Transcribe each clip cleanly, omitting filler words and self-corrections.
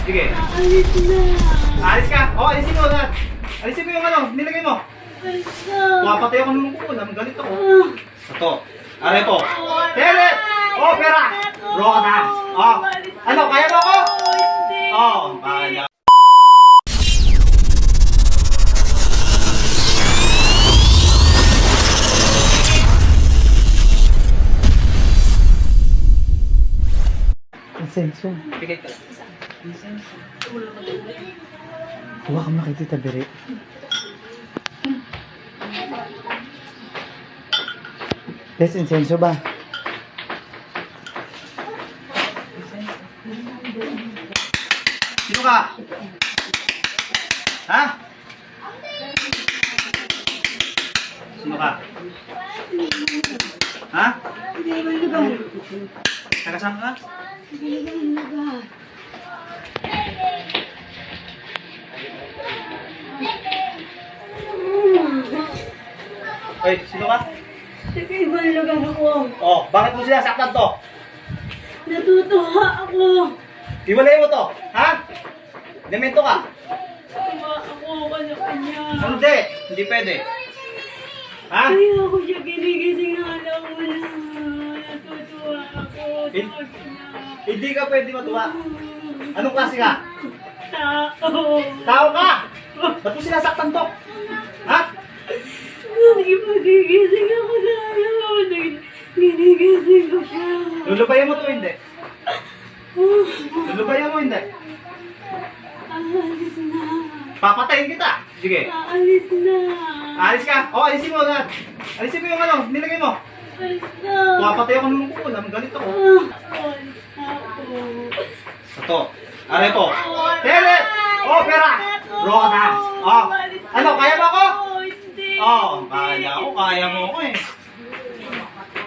Sige. Alis na. Alis ka. O, alisin mo lahat. Alisin mo yung ano, nilagay mo. Alis na. Papatay ako ng kuko. Galit ako. Ito. Aray po. Telet! O, pera! Roka na. O. Ano, kaya mo ako? Hindi. O, kaya. Insenso. Bigay ka. Huwag kang makitita, Bere. Yes, insenso ba? Sino ka? Ha? Sino ka? Ha? Hindi ko lugar. Taga saan ka? Hindi ko lugar. Oy, sino ka? Taga ibang lugar ako. Oh, bakit mo sinasaktan to? Natutuwa ako. Iwalay mo to, ha? Demento ka? Tuwa ako kanya-kanya. Hindi pwede. Ha? Kaya ako siya ginigising na alam mo na. Natutuwa ako. Hin- Sagot na. Hindi ka pwede matuwa. Anong klase ka? Tao. Tao ka! Ba't mo sinasaktan to? Ha? Magigising ako sa alam mo. Ginigising ko siya. Lulubayan mo to, hindi. Lulubayan mo, hindi. Aalis na. Papatayin kita. Sige. Aalis na. Alis ka. O, alisin mo lahat. Alisin mo yung ano, nilagay mo. Alis na. Papatay ako ng kuko. Galit ako. Alis na ako. Ito. Aray po. Telet! O, pera! Roka na. O. Ano, kaya mo ako? Hindi. O, kaya ako. Kaya mo ako eh.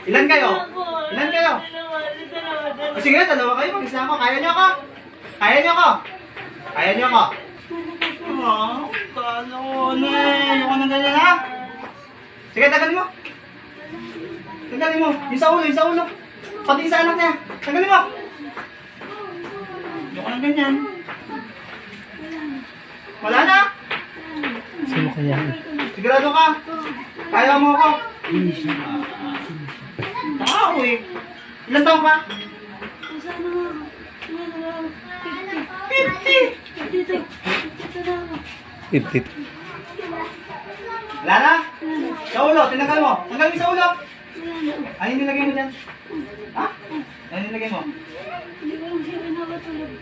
Ilan kayo? Ilan kayo? O, sige, dalawa kayo. Mag-isa ako. Kaya niyo ako? Kaya niyo ako? Kaya niyo ako? Kala ko na eh. Ayoko na ganyan ha? Sige, tagalin mo. Tagalin mo. Yung sa ulo, yung sa ulo. Pati sa anak niya. Tagalin mo. Ayoko na ganyan. Wala na? Sino kaya? Sigurado ka? Kaya mo ako? Tao eh. Ilan taong ka? Sana nga. 50! Dito. Dito na ako. Itit. Wala na? Sa ulo, tinanggal mo. Tanggal mo sa ulo. Wala na. Ano yung nilagay mo dyan? Ha? Ano yung nilagay mo? Hindi ko lang siya pinakatulog.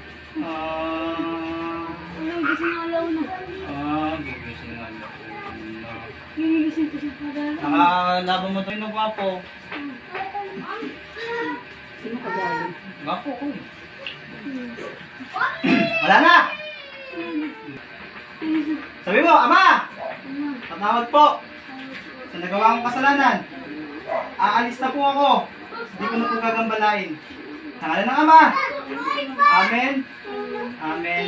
Wala, gising na alaw na. Gigising na lang. Ginigising ko siya pagala. Nakalaban mo to yung gwapo. Sino ka galing? Gwapo ko eh. Wala na! Sabi mo, Ama! Patawad po sa nagawa kong kasalanan. Aalis na po ako. Hindi ko na po gagambalain. Sa ngalan ng Ama. Amen. Amen.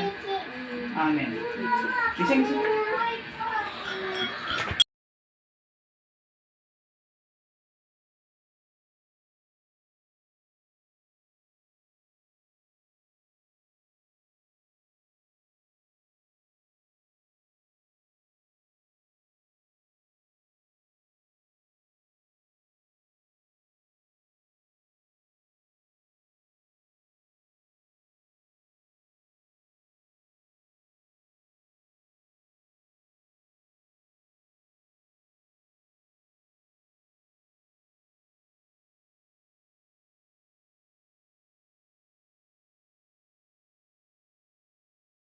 Amen. Gising, gising.